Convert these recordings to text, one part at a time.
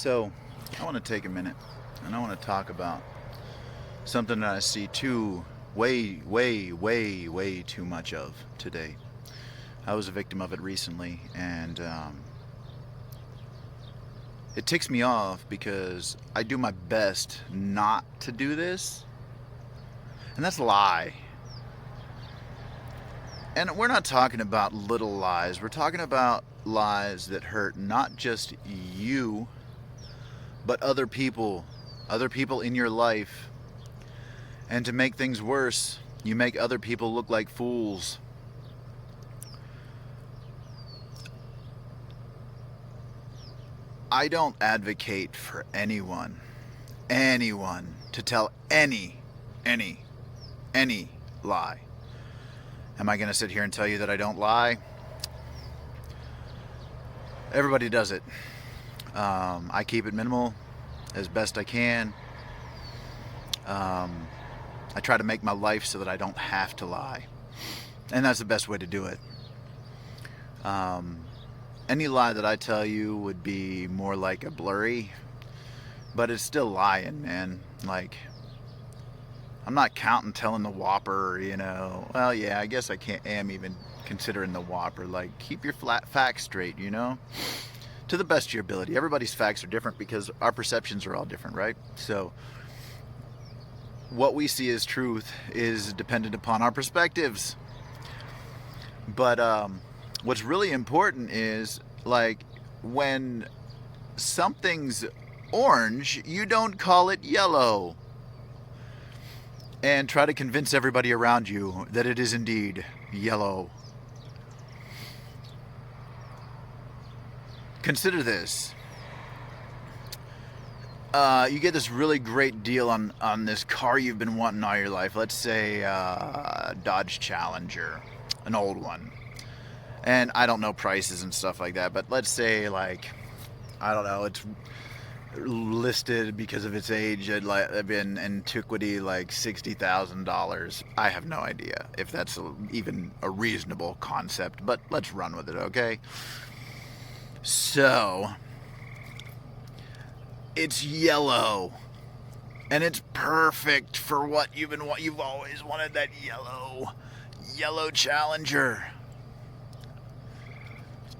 So, I want to take a minute and I want to talk about something that I see way too much of today. I was a victim of it recently, and it ticks me off because I do my best not to do this, and that's a lie. And we're not talking about little lies, we're talking about lies that hurt not just you, but other people in your life. And to make things worse, you make other people look like fools. I don't advocate for anyone to tell any, any lie. Am I going to sit here and tell you that I don't lie? Everybody does it. I keep it minimal as best I can. I try to make my life so that I don't have to lie. And that's the best way to do it. Any lie that I tell you would be more like a blurry, but it's still lying, man. Like, I'm not counting telling the Whopper, Well, yeah, I guess am even considering the Whopper. Like, keep your facts straight, to the best of your ability. Everybody's facts are different because our perceptions are all different, right? So, what we see as truth is dependent upon our perspectives. But what's really important is, like, when something's orange, you don't call it yellow. And try to convince everybody around you that it is indeed yellow. Consider this. You get this really great deal on this car you've been wanting all your life. Let's say Dodge Challenger, an old one. And I don't know prices and stuff like that, but let's say, like, I don't know, it's listed because of its age at in antiquity like $60,000. I have no idea if that's even a reasonable concept, but let's run with it, okay? So, it's yellow, and it's perfect for what you've always wanted, that yellow Challenger.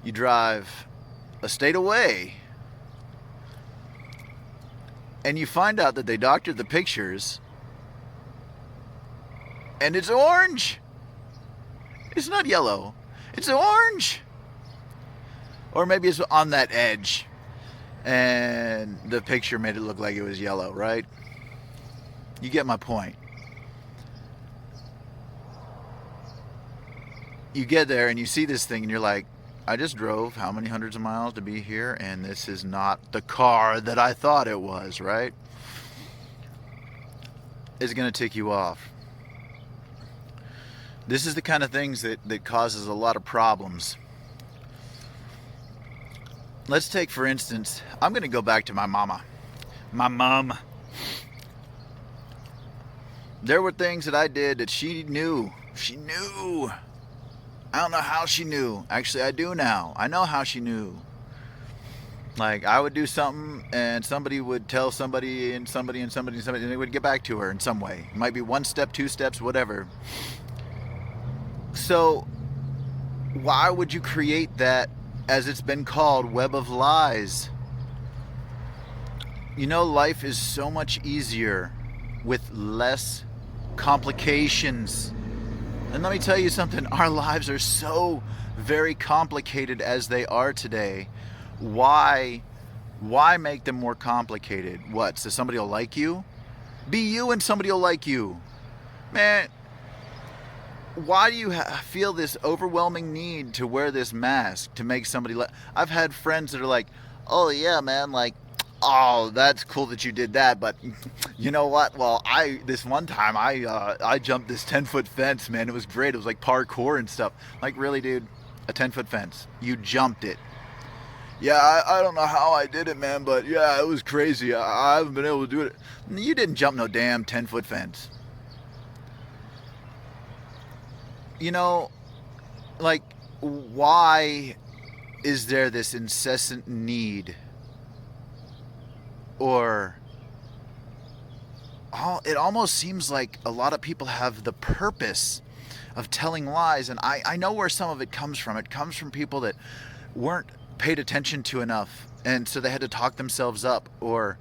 You drive a state away, and you find out that they doctored the pictures, and it's orange. It's not yellow. It's orange. Or maybe it's on that edge, and the picture made it look like it was yellow, right? You get my point. You get there, and you see this thing, and you're like, I just drove how many hundreds of miles to be here, and this is not the car that I thought it was, right? It's going to tick you off. This is the kind of things that causes a lot of problems. Let's take, for instance, I'm going to go back to my mama. My mom. There were things that I did that she knew. She knew. I don't know how she knew. Actually, I do now. I know how she knew. Like, I would do something, and somebody would tell somebody, and somebody, and somebody, and somebody, and they would get back to her in some way. It might be one step, two steps, whatever. So, why would you create that, as it's been called, web of lies? Life is so much easier with less complications. And let me tell you something, our lives are so very complicated as they are today. Why make them more complicated? What, so somebody will like you? Be you and somebody will like you. Man, why do you feel this overwhelming need to wear this mask to make somebody I've had friends that are like, oh yeah, man, like, oh, that's cool that you did that, but you know what? Well, this one time I jumped this 10-foot fence, man. It was great. It was like parkour and stuff. Like, really, dude? A 10-foot fence. You jumped it. Yeah, I don't know how I did it, man, but yeah, it was crazy. I haven't been able to do it. You didn't jump no damn 10-foot fence. Like, why is there this incessant need or it almost seems like a lot of people have the purpose of telling lies. And I know where some of it comes from. It comes from people that weren't paid attention to enough, and so they had to talk themselves up, or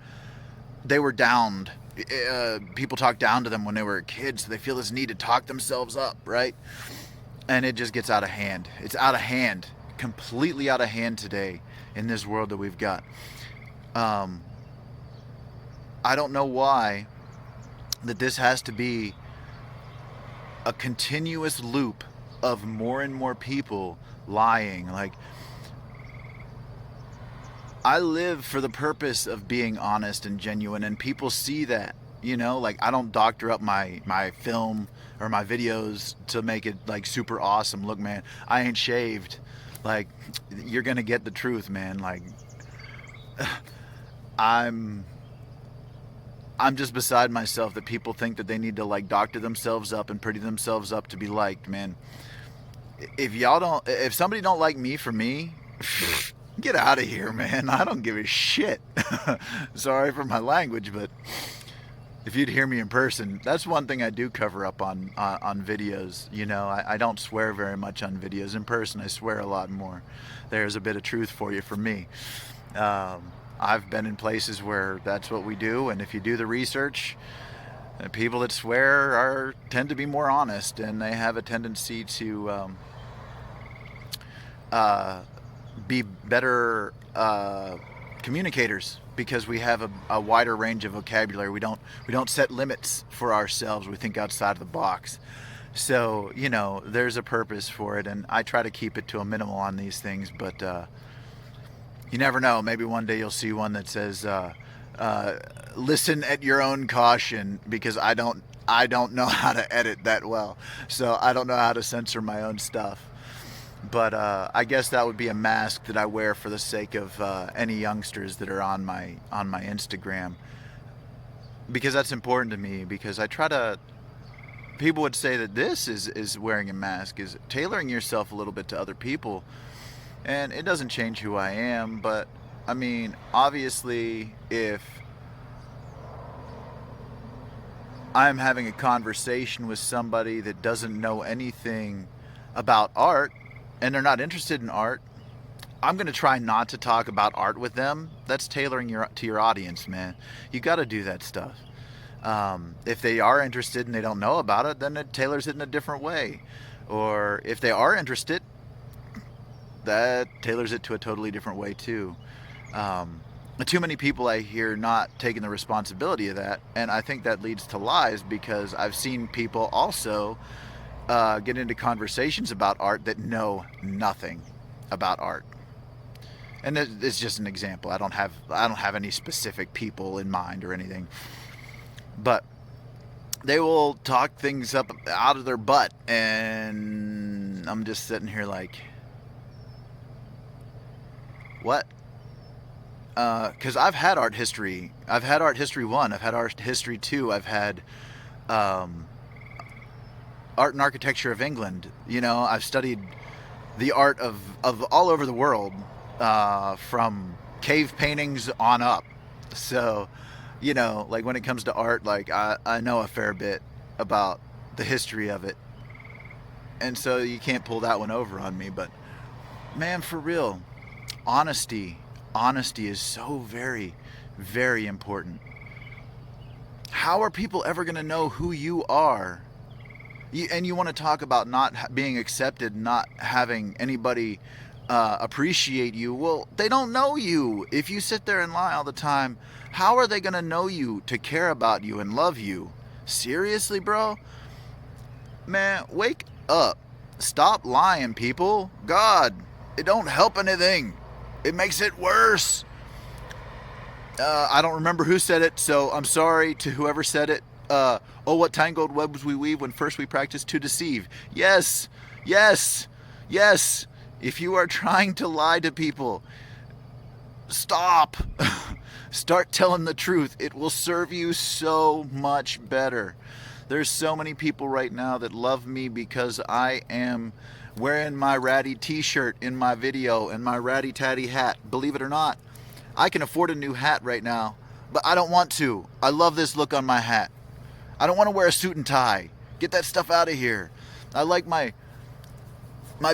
they were downed. People talked down to them when they were a kid, so they feel this need to talk themselves up, right? And it just gets out of hand. It's out of hand, completely out of hand today in this world that we've got. I don't know why that this has to be a continuous loop of more and more people lying. Like, I live for the purpose of being honest and genuine, and people see that, you know. Like, I don't doctor up my film or my videos to make it like super awesome. Look, man, I ain't shaved. Like, you're gonna get the truth, man. Like, I'm just beside myself that people think that they need to like doctor themselves up and pretty themselves up to be liked, man. If somebody don't like me for me, get out of here, man. I don't give a shit. Sorry for my language, but if you'd hear me in person, that's one thing I do cover up on videos. You know, I don't swear very much on videos. In person, I swear a lot more. There's a bit of truth for you from me. I've been in places where that's what we do, and if you do the research, people that swear tend to be more honest, and they have a tendency to be better communicators, because we have a wider range of vocabulary. We don't set limits for ourselves. We think outside of the box. So, you know, there's a purpose for it, and I try to keep it to a minimal on these things, but you never know. Maybe one day you'll see one that says, listen at your own caution, because I don't know how to edit that well. So I don't know how to censor my own stuff. But I guess that would be a mask that I wear for the sake of any youngsters that are on my Instagram, because that's important to me. Because I try to, people would say that this is wearing a mask, is tailoring yourself a little bit to other people, and it doesn't change who I am. But I mean, obviously, if I'm having a conversation with somebody that doesn't know anything about art, and they're not interested in art, I'm going to try not to talk about art with them. That's tailoring to your audience, man. You got to do that stuff. If they are interested and they don't know about it, then it tailors it in a different way. Or if they are interested, that tailors it to a totally different way too. Too many people I hear not taking the responsibility of that, and I think that leads to lies, because I've seen people also get into conversations about art that know nothing about art. And it's just an example. I don't have any specific people in mind or anything, but they will talk things up out of their butt, and I'm just sitting here like, what? Because I've had art history. I've had art history 1. I've had art history 2. I've had art and architecture of England. You know, I've studied the art of all over the world, from cave paintings on up. So, you know, like when it comes to art, like I know a fair bit about the history of it. And so you can't pull that one over on me. But man, for real, honesty is so very, very important. How are people ever going to know who you are? And you want to talk about not being accepted, not having anybody appreciate you. Well, they don't know you. If you sit there and lie all the time, how are they going to know you, to care about you and love you? Seriously, bro? Man, wake up. Stop lying, people. God, it don't help anything. It makes it worse. I don't remember who said it, so I'm sorry to whoever said it. Oh, what tangled webs we weave when first we practice to deceive. Yes, yes, yes. If you are trying to lie to people, stop. Start telling the truth. It will serve you so much better. There's so many people right now that love me because I am wearing my ratty t-shirt in my video and my ratty tatty hat. Believe it or not, I can afford a new hat right now, but I don't want to. I love this look on my hat. I don't want to wear a suit and tie. Get that stuff out of here. I like my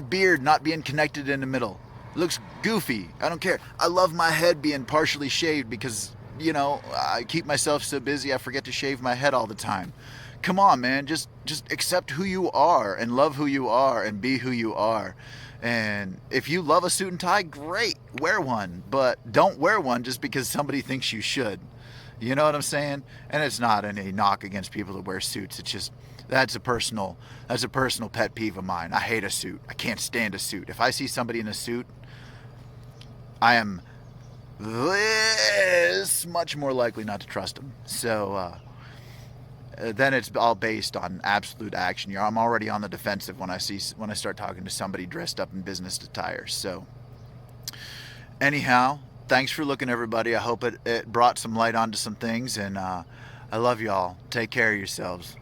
beard not being connected in the middle. It looks goofy. I don't care. I love my head being partially shaved because, I keep myself so busy I forget to shave my head all the time. Come on, man. Just accept who you are and love who you are and be who you are. And if you love a suit and tie, great. Wear one, but don't wear one just because somebody thinks you should. You know what I'm saying? And it's not any knock against people that wear suits. It's just that's a personal pet peeve of mine. I hate a suit. I can't stand a suit. If I see somebody in a suit, I am this much more likely not to trust them. So then it's all based on absolute action. I'm already on the defensive when I start talking to somebody dressed up in business attire. So anyhow, thanks for looking, everybody. I hope it brought some light onto some things, and I love y'all. Take care of yourselves.